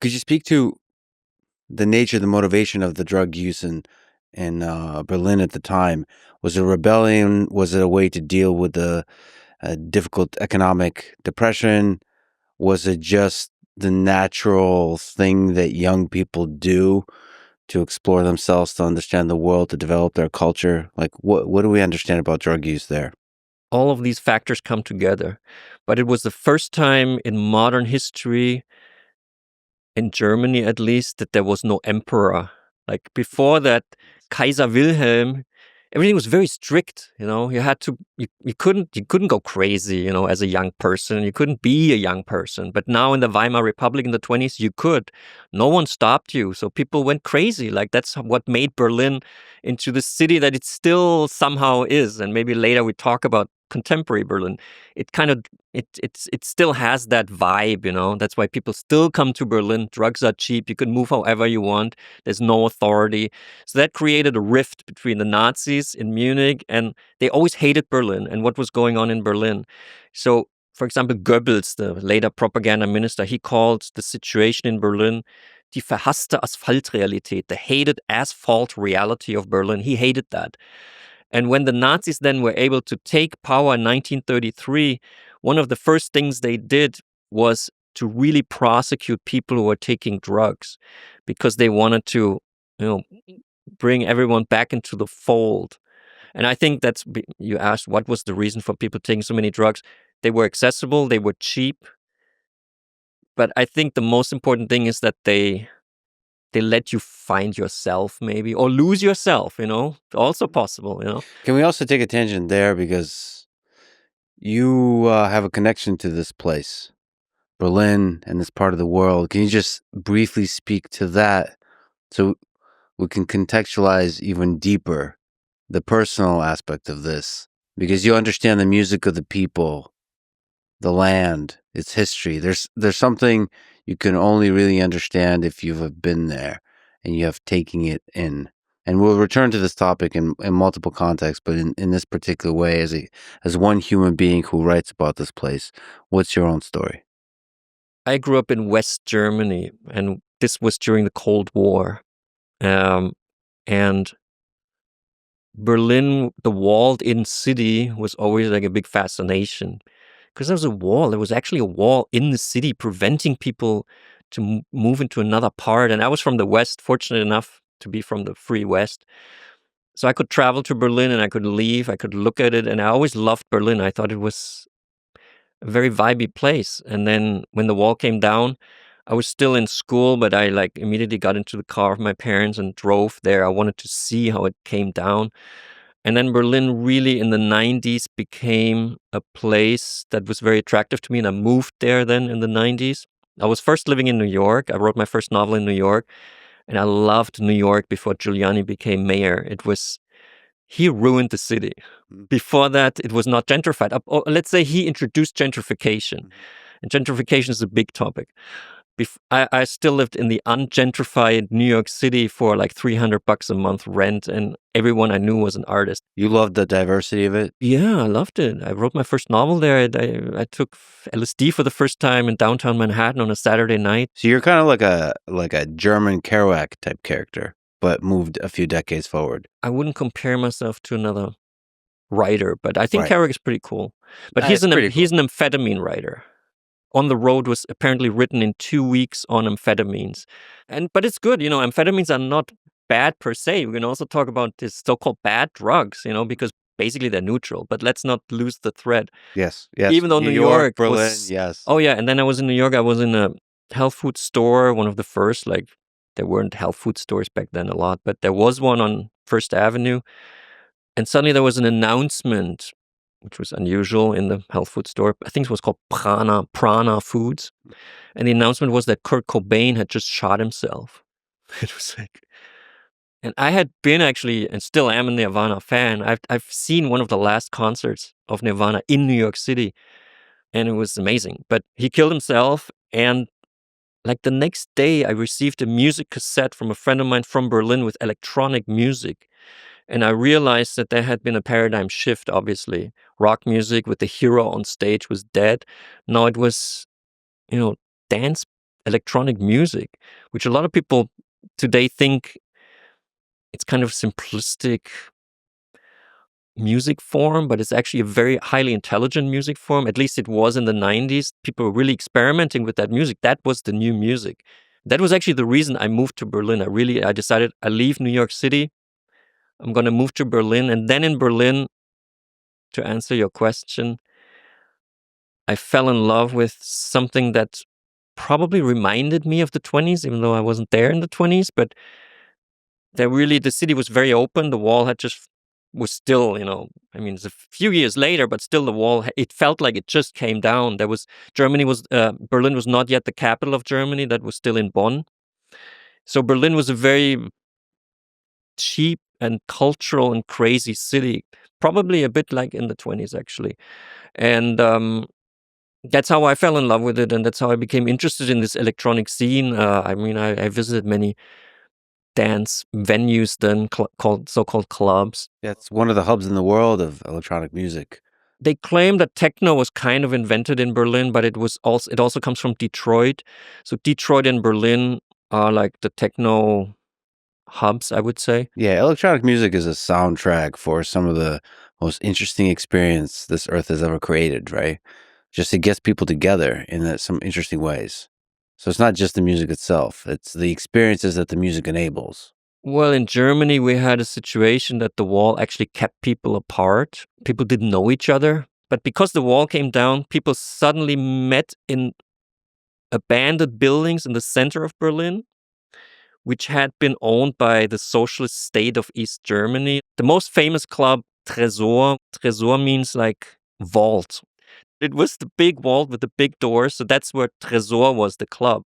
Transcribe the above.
Could you speak to the nature, the motivation of the drug use in Berlin at the time? Was it a rebellion? Was it a way to deal with the difficult economic depression? Was it just the natural thing that young people do to explore themselves, to understand the world, to develop their culture? Like, what do we understand about drug use there? All of these factors come together. But it was the first time in modern history, in Germany at least, that there was no emperor. Like before that, Kaiser Wilhelm, everything was very strict. You had to, you couldn't go crazy, as a young person. You couldn't be a young person. But now in the Weimar Republic in the 1920s, you could. No one stopped you. So people went crazy. Like that's what made Berlin into the city that it still somehow is. And maybe later we talk about contemporary Berlin. It kind of it still has that vibe. That's why people still come to Berlin. Drugs are cheap. You can move however you want. There's no authority. So that created a rift between the Nazis in Munich, and they always hated Berlin and what was going on in Berlin. So, for example, Goebbels, the later propaganda minister, he called the situation in Berlin die verhasste Asphaltrealität, the hated asphalt reality of Berlin. He hated that. And when the Nazis then were able to take power in 1933, one of the first things they did was to really prosecute people who were taking drugs, because they wanted to, bring everyone back into the fold. And I think you asked what was the reason for people taking so many drugs. They were accessible, they were cheap. But I think the most important thing is that they let you find yourself, maybe, or lose yourself, also possible. Can we also take a tangent there, because you have a connection to this place, Berlin, and this part of the world. Can you just briefly speak to that so we can contextualize even deeper the personal aspect of this? Because you understand the music of the people, the land, its history. There's something you can only really understand if you have been there and you have taken it in. And we'll return to this topic in multiple contexts, but in this particular way, as one human being who writes about this place, what's your own story? I grew up in West Germany, and this was during the Cold War. And Berlin, the walled-in city, was always like a big fascination, because there was a wall. There was actually a wall in the city preventing people to move into another part. And I was from the West, fortunate enough to be from the free West. So I could travel to Berlin and I could leave. I could look at it. And I always loved Berlin. I thought it was a very vibey place. And then when the wall came down, I was still in school, but I immediately got into the car of my parents and drove there. I wanted to see how it came down. And then Berlin really in the 90s became a place that was very attractive to me. And I moved there then in the 90s. I was first living in New York. I wrote my first novel in New York. And I loved New York before Giuliani became mayor. He ruined the city. Before that, it was not gentrified. Or let's say he introduced gentrification. And gentrification is a big topic. I still lived in the ungentrified New York City for like $300 a month rent, and everyone I knew was an artist. You loved the diversity of it? Yeah, I loved it. I wrote my first novel there. I took LSD for the first time in downtown Manhattan on a Saturday night. So you're kind of like a German Kerouac type character, but moved a few decades forward. I wouldn't compare myself to another writer, but I think Kerouac is pretty cool. But he's an amphetamine writer. On the Road was apparently written in 2 weeks on amphetamines. But it's good, amphetamines are not bad per se. We can also talk about this so-called bad drugs, because basically they're neutral. But let's not lose the thread. Yes. Even though New York Berlin, was, yes. Oh yeah, and then I was in New York. I was in a health food store, one of the first. There weren't health food stores back then a lot, but there was one on First Avenue. And suddenly there was an announcement, which was unusual in the health food store. I think it was called Prana Foods. And the announcement was that Kurt Cobain had just shot himself. It was and I had been actually, and still am, a Nirvana fan. I've seen one of the last concerts of Nirvana in New York City, and it was amazing. But he killed himself, and the next day I received a music cassette from a friend of mine from Berlin with electronic music. And I realized that there had been a paradigm shift, obviously. Rock music with the hero on stage was dead. Now it was, dance electronic music, which a lot of people today think it's kind of simplistic music form, but it's actually a very highly intelligent music form. At least it was in the 90s. People were really experimenting with that music. That was the new music. That was actually the reason I moved to Berlin. I decided I leave New York City. I'm going to move to Berlin. And then in Berlin, to answer your question, I fell in love with something that probably reminded me of the 20s, even though I wasn't there in the 20s. But the city was very open. The wall was still, it's a few years later, but still the wall, it felt like it just came down. Berlin was not yet the capital of Germany. That was still in Bonn. So Berlin was a very cheap and cultural and crazy city, probably a bit like in the 20s, actually. And that's how I fell in love with it. And that's how I became interested in this electronic scene. I visited many dance venues then called so-called clubs. It's one of the hubs in the world of electronic music. They claim that techno was kind of invented in Berlin, but it also comes from Detroit. So Detroit and Berlin are like the techno hubs, I would say. Yeah, electronic music is a soundtrack for some of the most interesting experience this earth has ever created, right? Just it gets people together in some interesting ways. So it's not just the music itself, it's the experiences that the music enables. Well, in Germany, we had a situation that the wall actually kept people apart. People didn't know each other. But because the wall came down, people suddenly met in abandoned buildings in the center of Berlin, which had been owned by the socialist state of East Germany. The most famous club, Tresor means like vault. It was the big vault with the big doors. So that's where Tresor was, the club.